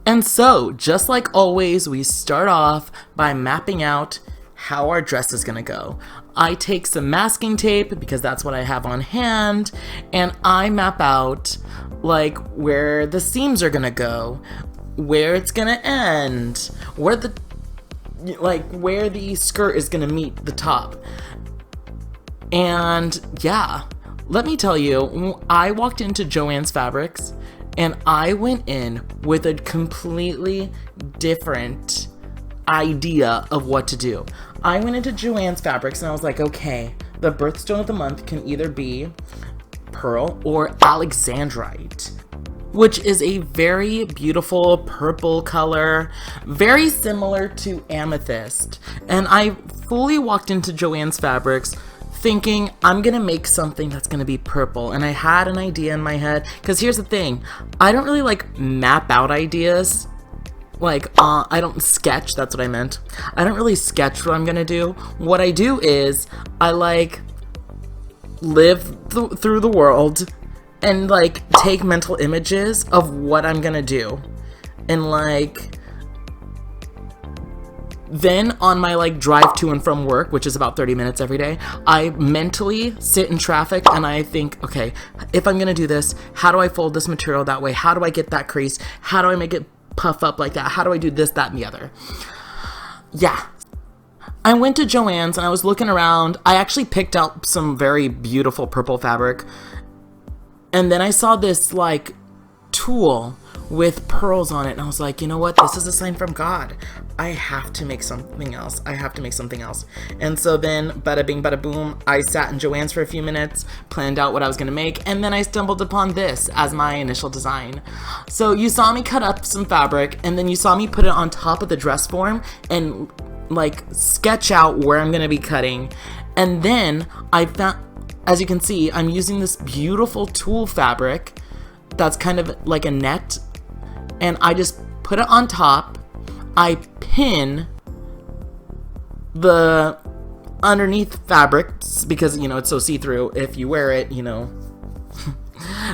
And so, just like always, we start off by mapping out how our dress is gonna go. I take some masking tape because that's what I have on hand, and I map out like where the seams are gonna go, where it's gonna end, where the skirt is gonna meet the top. And yeah, let me tell you, I walked into Jun'es Fabrics and I went in with a completely different idea of what to do. I went into Jun'es Fabrics and I was like, okay, the birthstone of the month can either be pearl or alexandrite, which is a very beautiful purple color, very similar to amethyst. And I fully walked into Jun'es Fabrics thinking I'm gonna make something that's gonna be purple, and I had an idea in my head, because here's the thing, I don't really like map out ideas. I don't sketch, that's what I meant. I don't really sketch what I'm gonna do. What I do is I live through the world and take mental images of what I'm gonna do, and then on my drive to and from work, which is about 30 minutes every day, I mentally sit in traffic and I think, okay, if I'm gonna do this, how do I fold this material that way? How do I get that crease? How do I make it puff up like that? How do I do this, that, and the other? Yeah. I went to Jun'es and I was looking around. I actually picked out some very beautiful purple fabric. And then I saw this tool with pearls on it, and I was like, you know what? This is a sign from God. I have to make something else. I have to make something else. And so then, bada bing, bada boom, I sat in Jun'es for a few minutes, planned out what I was gonna make, and then I stumbled upon this as my initial design. So you saw me cut up some fabric, and then you saw me put it on top of the dress form and sketch out where I'm gonna be cutting. And then I found, as you can see, I'm using this beautiful tulle fabric that's kind of like a net, and I just put it on top. I pin the underneath fabric because, it's so see-through. If you wear it, you're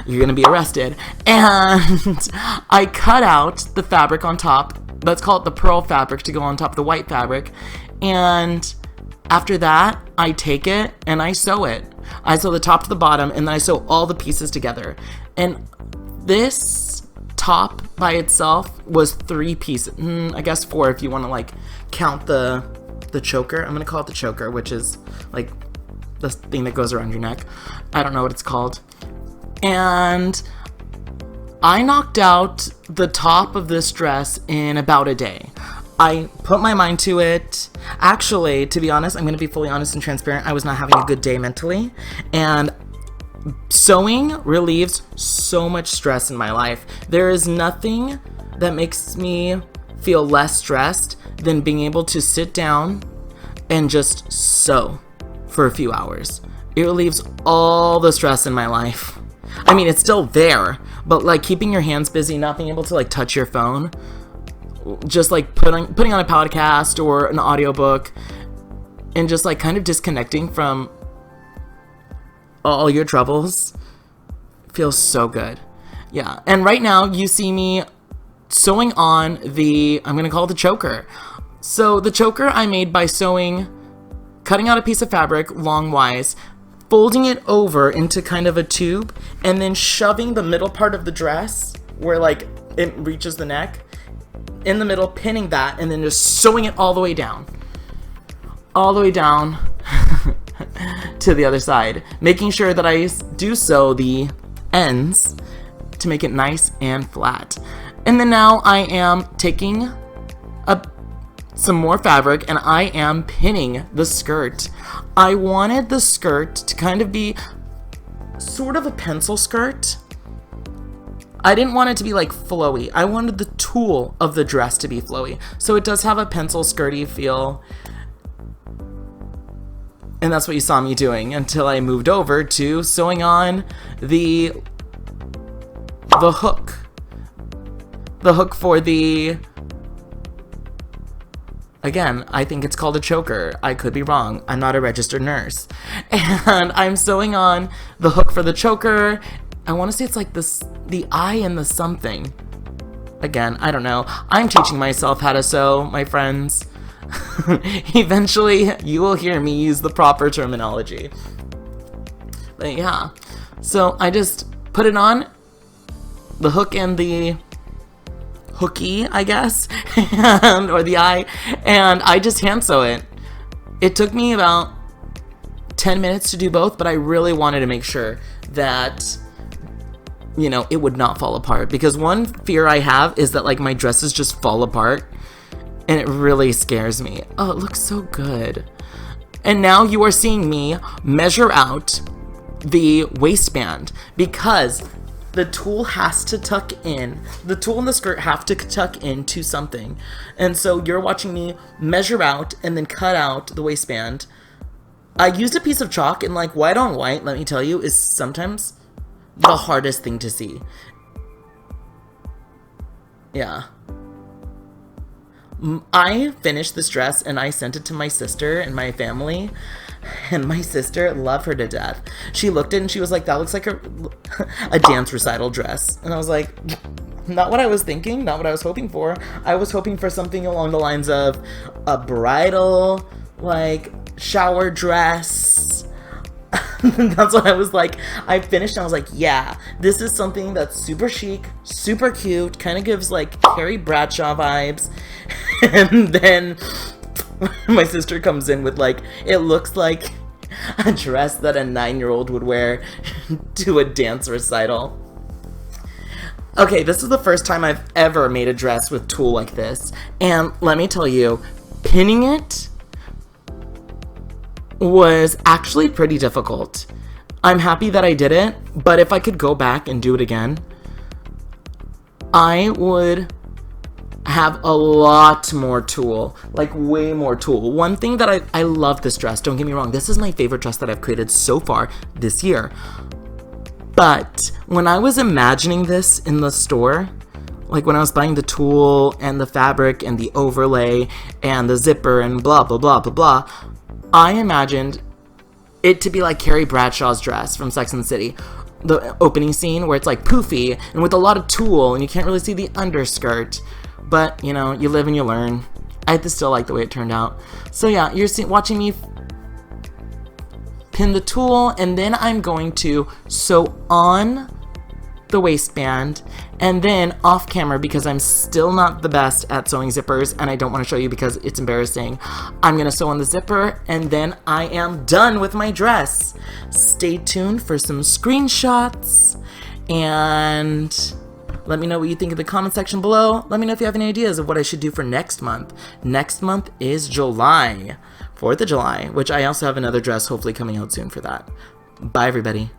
gonna be arrested. And I cut out the fabric on top. Let's call it the pearl fabric to go on top of the white fabric. And after that, I take it and I sew it. I sew the top to the bottom, and then I sew all the pieces together. And this top by itself was 3 pieces. I guess 4 if you want to count the choker. I'm gonna call it the choker, which is the thing that goes around your neck. I don't know what it's called. And I knocked out the top of this dress in about a day. I put my mind to it. Actually, to be honest, I'm going to be fully honest and transparent, I was not having a good day mentally, and sewing relieves so much stress in my life. There is nothing that makes me feel less stressed than being able to sit down and just sew for a few hours. It relieves all the stress in my life. I mean, it's still there, but keeping your hands busy, not being able to touch your phone, just putting on a podcast or an audiobook, and just kind of disconnecting from all your troubles feels so good. Yeah. And right now you see me sewing on I'm gonna call it the choker. So the choker I made by cutting out a piece of fabric longwise, folding it over into kind of a tube, and then shoving the middle part of the dress where it reaches the neck in the middle, pinning that, and then just sewing it all the way down to the other side, making sure that I do sew the ends to make it nice and flat. And then now I am taking some more fabric and I am pinning the skirt. I wanted the skirt to kind of be sort of a pencil skirt. I didn't want it to be flowy. I wanted the tulle of the dress to be flowy. So it does have a pencil skirty feel. And that's what you saw me doing until I moved over to sewing on the hook. The hook for again, I think it's called a choker. I could be wrong. I'm not a registered nurse. And I'm sewing on the hook for the choker. I want to say it's the eye and the something. Again, I don't know. I'm teaching myself how to sew, my friends. Eventually, you will hear me use the proper terminology. But yeah, so I just put it on, the hook and the hooky, I guess, or the eye, and I just hand sew it. It took me about 10 minutes to do both, but I really wanted to make sure that, you know, it would not fall apart, because one fear I have is that, like, my dresses just fall apart, and it really scares me. Oh, it looks so good. And now you are seeing me measure out the waistband, because the tulle has to tuck in. The tulle and the skirt have to tuck into something. And so you're watching me measure out and then cut out the waistband. I used a piece of chalk, and like white on white, let me tell you, is sometimes the hardest thing to see. Yeah. I finished this dress and I sent it to my sister and my family, and my sister loved her to death. She looked at it and she was like, that looks like a dance recital dress. And I was like, not what I was thinking, not what I was hoping for. I was hoping for something along the lines of a bridal, like, shower dress. That's what I was like. I finished and I was like, yeah, this is something that's super chic, super cute, kind of gives like Carrie Bradshaw vibes. And then my sister comes in with like, it looks like a dress that a 9-year-old would wear to a dance recital. Okay, this is the first time I've ever made a dress with tulle like this. And let me tell you, pinning it was actually pretty difficult. I'm happy that I did it, but if I could go back and do it again, I would have a lot more tulle, like way more tulle. One thing that I love this dress, don't get me wrong, this is my favorite dress that I've created so far this year. But when I was imagining this in the store, like when I was buying the tulle and the fabric and the overlay and the zipper and blah, blah, blah, blah, blah, I imagined it to be like Carrie Bradshaw's dress from Sex and the City. The opening scene where it's like poofy and with a lot of tulle and you can't really see the underskirt. But, you know, you live and you learn. I still like the way it turned out. So yeah, you're watching me pin the tulle, and then I'm going to sew on the waistband, and then off camera, because I'm still not the best at sewing zippers and I don't want to show you because it's embarrassing, I'm going to sew on the zipper, and then I am done with my dress. Stay tuned for some screenshots, and let me know what you think in the comment section below. Let me know if you have any ideas of what I should do for next month. Next month is July, 4th of July, which I also have another dress hopefully coming out soon for that. Bye, everybody.